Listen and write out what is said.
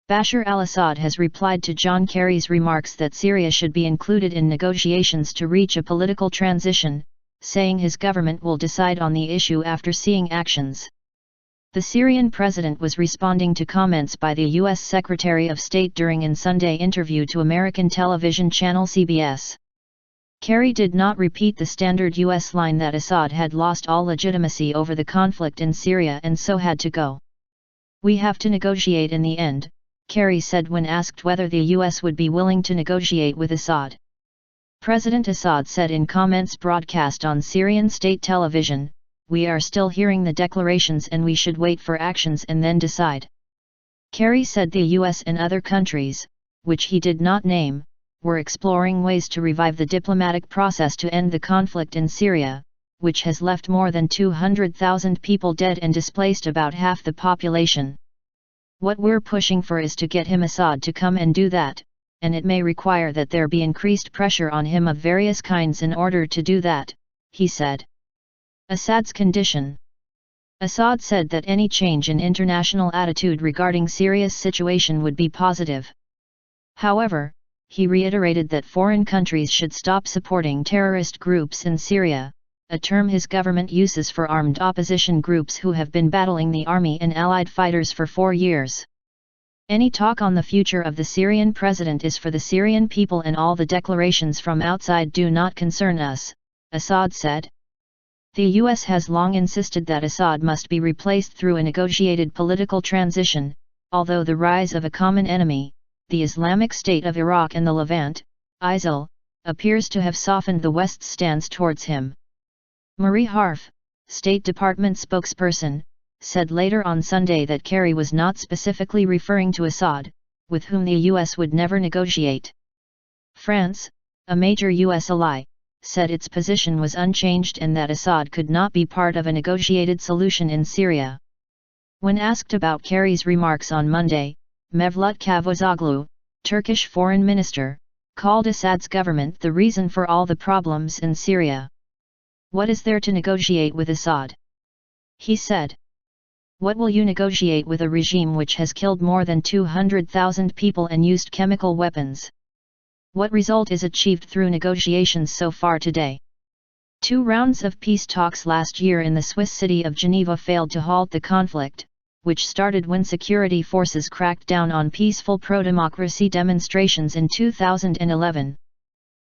Bashar al-Assad has replied to John Kerry's remarks that Syria should be included in negotiations to reach a political transition, saying his government will decide on the issue after seeing actions. The Syrian president was responding to comments by the U.S. Secretary of State during an Sunday interview to American television channel CBS. Kerry did not repeat the standard U.S. line that Assad had lost all legitimacy over the conflict in Syria and so had to go. "We have to negotiate in the end," Kerry said when asked whether the U.S. would be willing to negotiate with Assad. President Assad said in comments broadcast on Syrian state television, "We are still hearing the declarations and we should wait for actions and then decide." Kerry said the U.S. and other countries, which he did not name, were exploring ways to revive the diplomatic process to end the conflict in Syria, which has left more than 200,000 people dead and displaced about half the population. "What we're pushing for is to get Assad to come and do that, and it may require that there be increased pressure on him of various kinds in order to do that," he said. Assad's condition. Assad said that any change in international attitude regarding Syria's situation would be positive. However, he reiterated that foreign countries should stop supporting terrorist groups in Syria, a term his government uses for armed opposition groups who have been battling the army and allied fighters for 4 years. "Any talk on the future of the Syrian president is for the Syrian people and all the declarations from outside do not concern us," Assad said. The U.S. has long insisted that Assad must be replaced through a negotiated political transition, although the rise of a common enemy, the Islamic State of Iraq and the Levant, ISIL, appears to have softened the West's stance towards him. Marie Harf, State Department spokesperson, said later on Sunday that Kerry was not specifically referring to Assad, with whom the U.S. would never negotiate. France, a major U.S. ally, said its position was unchanged and that Assad could not be part of a negotiated solution in Syria. When asked about Kerry's remarks on Monday, Mevlut Cavusoglu, Turkish foreign minister, called Assad's government the reason for all the problems in Syria. "What is there to negotiate with Assad?" he said. "What will you negotiate with a regime which has killed more than 200,000 people and used chemical weapons? What result is achieved through negotiations so far today?" 2 rounds of peace talks last year in the Swiss city of Geneva failed to halt the conflict, which started when security forces cracked down on peaceful pro-democracy demonstrations in 2011.